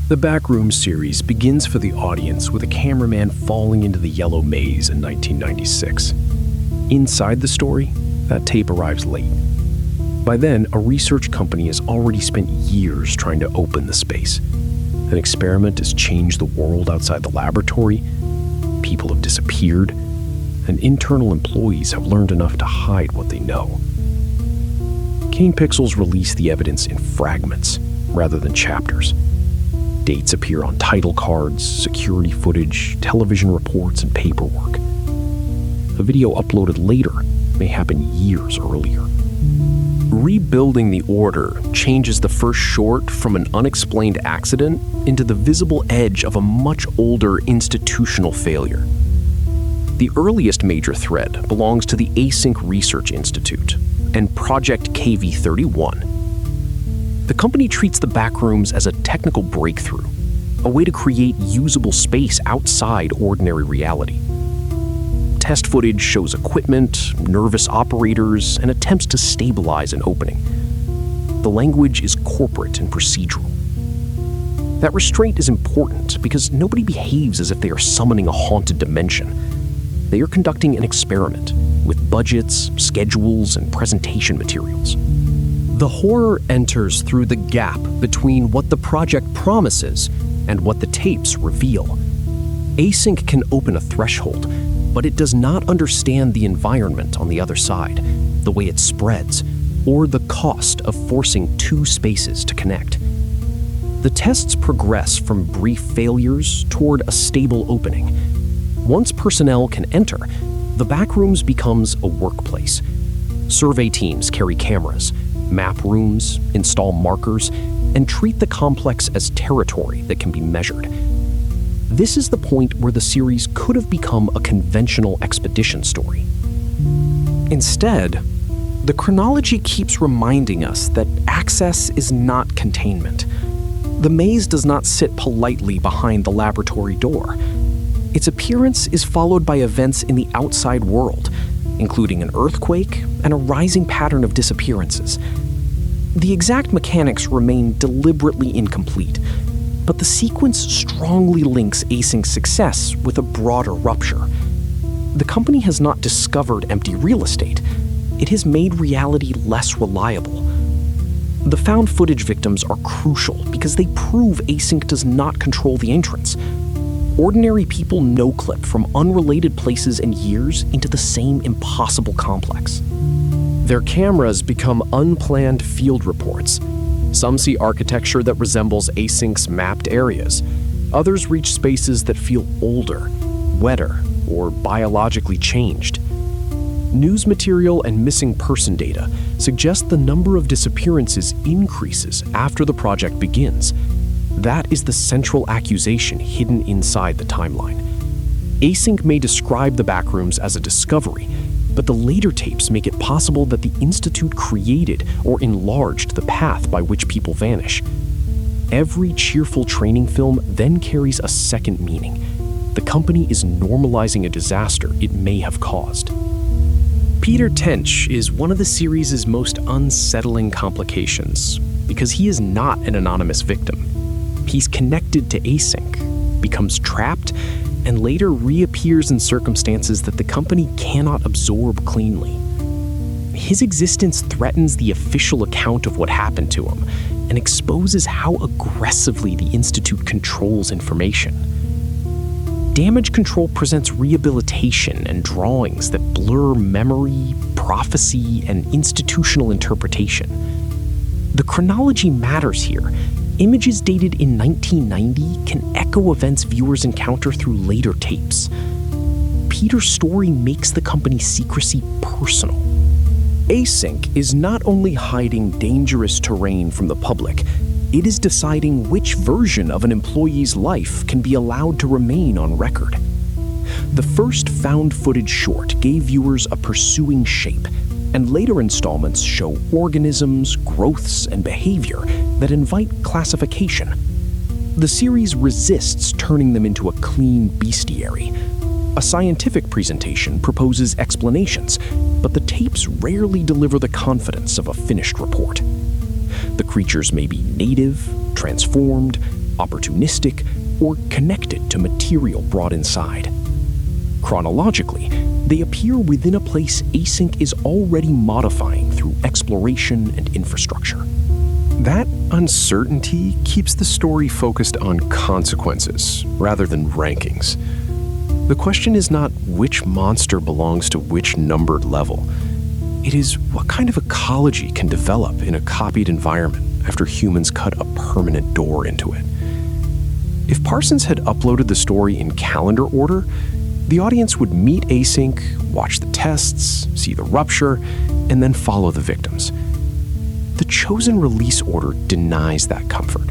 The Backrooms series begins for the audience with a cameraman falling into the yellow maze in 1996. Inside the story, that tape arrives late. By then, a research company has already spent years trying to open the space. An experiment has changed the world outside the laboratory, people have disappeared, and internal employees have learned enough to hide what they know. Kane Pixels released the evidence in fragments rather than chapters. Dates appear on title cards, security footage, television reports, and paperwork. A video uploaded later may happen years earlier. Rebuilding the Order changes the first short from an unexplained accident into the visible edge of a much older institutional failure. The earliest major thread belongs to the Async Research Institute and Project KV-31. The company treats the Backrooms as a technical breakthrough, a way to create usable space outside ordinary reality. Test footage shows equipment, nervous operators, and attempts to stabilize an opening. The language is corporate and procedural. That restraint is important because nobody behaves as if they are summoning a haunted dimension. They are conducting an experiment with budgets, schedules, and presentation materials. The horror enters through the gap between what the project promises and what the tapes reveal. Async can open a threshold, but it does not understand the environment on the other side, the way it spreads, or the cost of forcing two spaces to connect. The tests progress from brief failures toward a stable opening. Once personnel can enter, the Backrooms becomes a workplace. Survey teams carry cameras, map rooms, install markers, and treat the complex as territory that can be measured. This is the point where the series could have become a conventional expedition story. Instead, the chronology keeps reminding us that access is not containment. The maze does not sit politely behind the laboratory door. Its appearance is followed by events in the outside world, including an earthquake and a rising pattern of disappearances. The exact mechanics remain deliberately incomplete, but the sequence strongly links Async's success with a broader rupture. The company has not discovered empty real estate. It has made reality less reliable. The found footage victims are crucial because they prove Async does not control the entrance. Ordinary people no-clip from unrelated places and years into the same impossible complex. Their cameras become unplanned field reports. Some see architecture that resembles Async's mapped areas. Others reach spaces that feel older, wetter, or biologically changed. News material and missing person data suggest the number of disappearances increases after the project begins. That is the central accusation hidden inside the timeline. Async may describe the Backrooms as a discovery, but the later tapes make it possible that the Institute created or enlarged the path by which people vanish. Every cheerful training film then carries a second meaning. The company is normalizing a disaster it may have caused. Peter Tench is one of the series' most unsettling complications because he is not an anonymous victim. He's connected to Async, becomes trapped, and later reappears in circumstances that the company cannot absorb cleanly. His existence threatens the official account of what happened to him and exposes how aggressively the Institute controls information. Damage Control presents rehabilitation and drawings that blur memory, prophecy, and institutional interpretation. The chronology matters here. Images dated in 1990 can echo events viewers encounter through later tapes. Peter's story makes the company's secrecy personal. Async is not only hiding dangerous terrain from the public, it is deciding which version of an employee's life can be allowed to remain on record. The first found footage short gave viewers a pursuing shape, and later installments show organisms, growths, and behavior that invite classification. The series resists turning them into a clean bestiary. A scientific presentation proposes explanations, but the tapes rarely deliver the confidence of a finished report. The creatures may be native, transformed, opportunistic, or connected to material brought inside. Chronologically, they appear within a place Async is already modifying through exploration and infrastructure. That uncertainty keeps the story focused on consequences rather than rankings. The question is not which monster belongs to which numbered level. It is what kind of ecology can develop in a copied environment after humans cut a permanent door into it. If Parsons had uploaded the story in calendar order, the audience would meet Async, watch the tests, see the rupture, and then follow the victims. The chosen release order denies that comfort.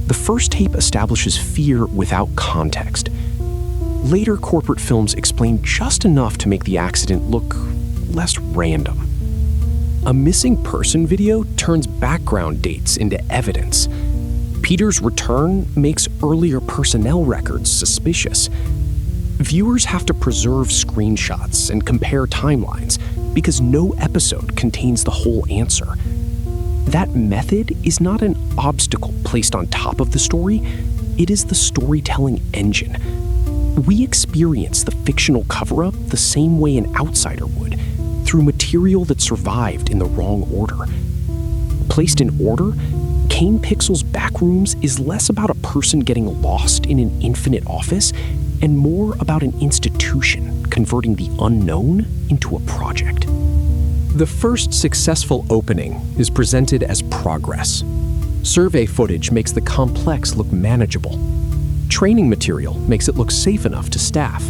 The first tape establishes fear without context. Later corporate films explain just enough to make the accident look less random. A missing person video turns background dates into evidence. Peter's return makes earlier personnel records suspicious. Viewers have to preserve screenshots and compare timelines because no episode contains the whole answer. That method is not an obstacle placed on top of the story, it is the storytelling engine. We experience the fictional cover-up the same way an outsider would, through material that survived in the wrong order. Placed in order, Kane Pixels' Backrooms is less about a person getting lost in an infinite office and more about an institution converting the unknown into a project. The first successful opening is presented as progress. Survey footage makes the complex look manageable. Training material makes it look safe enough to staff.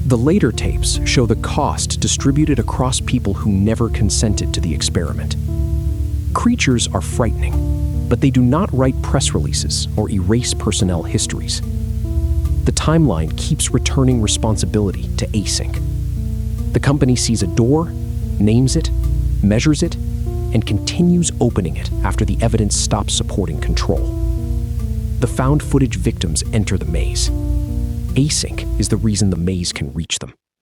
The later tapes show the cost distributed across people who never consented to the experiment. Creatures are frightening, but they do not write press releases or erase personnel histories. The timeline keeps returning responsibility to Async. The company sees a door, names it, measures it, and continues opening it after the evidence stops supporting control. The found footage victims enter the maze. Async is the reason the maze can reach them.